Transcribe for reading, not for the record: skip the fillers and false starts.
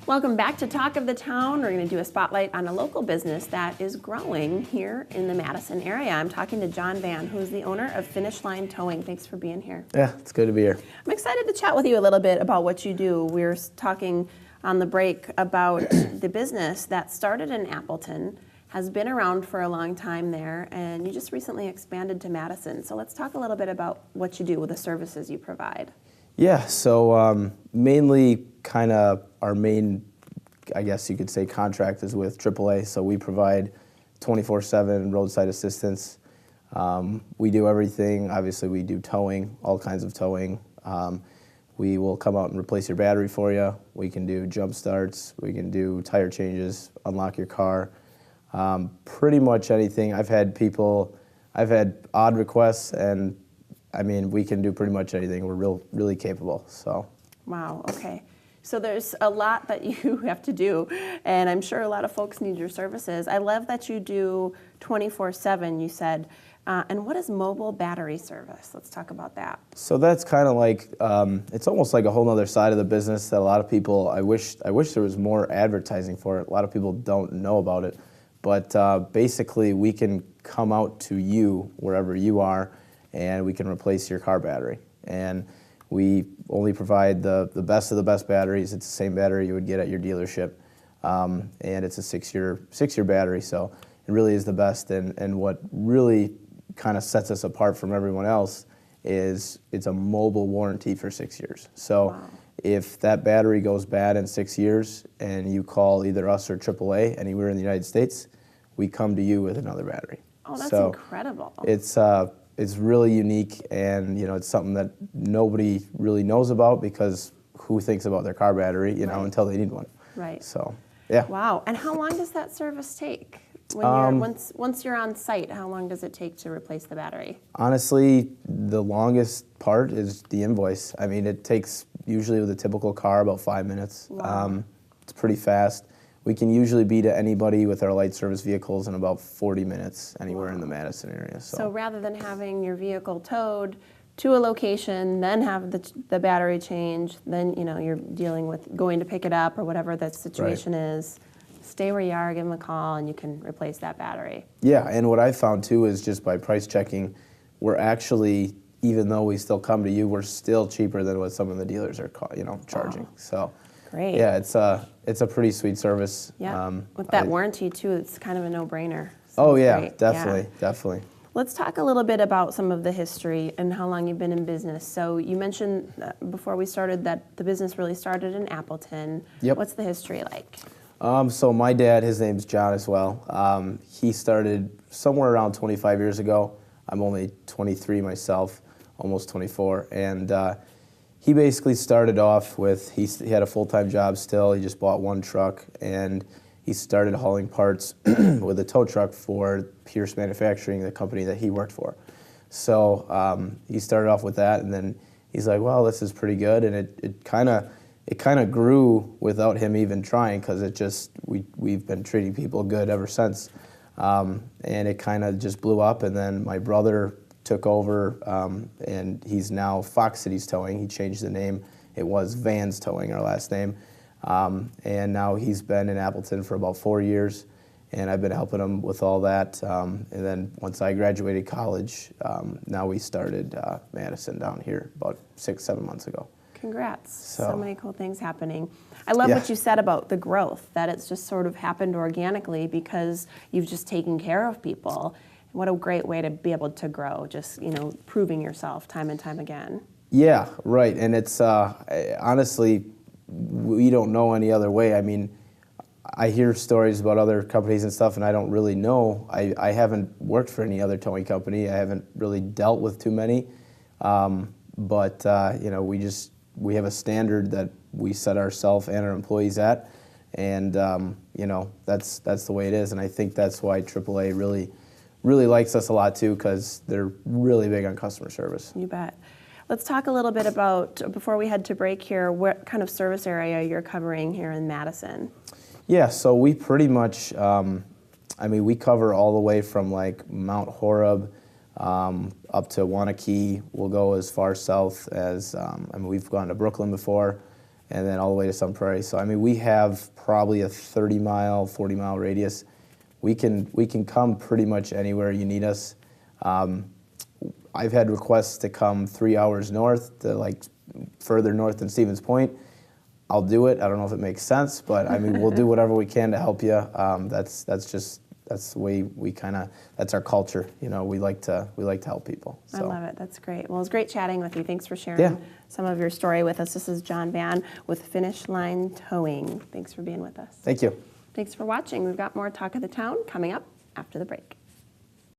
Welcome back to Talk of the Town. We're going to do a spotlight on a local business that is growing here in the Madison area. I'm talking to John Van, who's the owner of Finish Line Towing. Thanks for being here. Yeah, it's good to be here. I'm excited to chat with you a little bit about what you do. We were talking on the break about the business that started in Appleton, has been around for a long time there, and you just recently expanded to Madison. So let's talk a little bit about what you do with the services you provide. Yeah, so mainly kind of our main, I guess you could say, contract is with AAA. So we provide 24/7 roadside assistance. We do everything. Obviously, we do towing, all kinds of towing. We will come out and replace your battery for you. We can do jump starts. We can do tire changes, unlock your car. Pretty much anything. I've had odd requests, and I mean, we can do pretty much anything. We're really capable. So. Wow. Okay. So there's a lot that you have to do, and I'm sure a lot of folks need your services. I love that you do 24/7. You said, and what is mobile battery service? Let's talk about that. So that's kind of like it's almost like a whole other side of the business that a lot of people. I wish there was more advertising for it. A lot of people don't know about it, but basically we can come out to you wherever you are, and we can replace your car battery. And we only provide the best of the best batteries. It's the same battery you would get at your dealership, and it's a six-year battery. So it really is the best. And what really kind of sets us apart from everyone else is it's a mobile warranty for 6 years. So wow. If that battery goes bad in 6 years and you call either us or AAA anywhere in the United States, we come to you with another battery. Oh, that's incredible. It's really unique, and it's something that nobody really knows about, because who thinks about their car battery, right. until they need one. Right. So, yeah. Wow. And how long does that service take? Once you're on site, how long does it take to replace the battery? Honestly, the longest part is the invoice. I mean, it takes usually with a typical car about 5 minutes. Wow. It's pretty fast. We can usually be to anybody with our light service vehicles in about 40 minutes anywhere in the Madison area. So rather than having your vehicle towed to a location, then have the battery change, then you're dealing with going to pick it up or whatever that situation is, stay where you are, give them a call, and you can replace that battery. Yeah, and what I found too is just by price checking, we're actually, even though we still come to you, we're still cheaper than what some of the dealers are charging. Wow. So. Great. Yeah, it's a pretty sweet service. Yeah, with that warranty too, it's kind of a no-brainer. Oh yeah, great. definitely. Let's talk a little bit about some of the history and how long you've been in business. So you mentioned before we started that the business really started in Appleton. Yep. What's the history like? So my dad, his name's John as well. He started somewhere around 25 years ago. I'm only 23 myself, almost 24, and he basically started off with, he had a full-time job still. He just bought one truck, and he started hauling parts with a tow truck for Pierce Manufacturing, the company that he worked for. So he started off with that, and then he's like, well, this is pretty good, and it kind of grew without him even trying, because we've been treating people good ever since. And it kind of just blew up, and then my brother took over, and he's now Fox Cities Towing. He changed the name. It was Vans Towing, our last name. And now he's been in Appleton for about 4 years, and I've been helping him with all that. And then once I graduated college, now we started Madison down here about 6-7 months ago. Congrats. So many cool things happening. I love what you said about the growth, that it's just sort of happened organically because you've just taken care of people. What a great way to be able to grow, just, proving yourself time and time again. Yeah, right. And it's, honestly, we don't know any other way. I mean, I hear stories about other companies and stuff, and I don't really know. I haven't worked for any other towing company. I haven't really dealt with too many. But we have a standard that we set ourselves and our employees at. And, that's the way it is. And I think that's why AAA really likes us a lot too, because they're really big on customer service. You bet. Let's talk a little bit about, before we head to break here, what kind of service area you're covering here in Madison. Yeah, so we pretty much, we cover all the way from like Mount Horeb up to Wanakee. We'll go as far south as, we've gone to Brooklyn before, and then all the way to Sun Prairie. So I mean, we have probably a 30-mile, 40-mile radius. We can come pretty much anywhere you need us. I've had requests to come 3 hours north, to like further north than Stevens Point. I'll do it. I don't know if it makes sense, but I mean, we'll do whatever we can to help you. That's the way we that's our culture. You know, we like to help people. So. I love it. That's great. Well, it was great chatting with you. Thanks for sharing Yeah. some of your story with us. This is John Van with Finish Line Towing. Thanks for being with us. Thank you. Thanks for watching. We've got more Talk of the Town coming up after the break.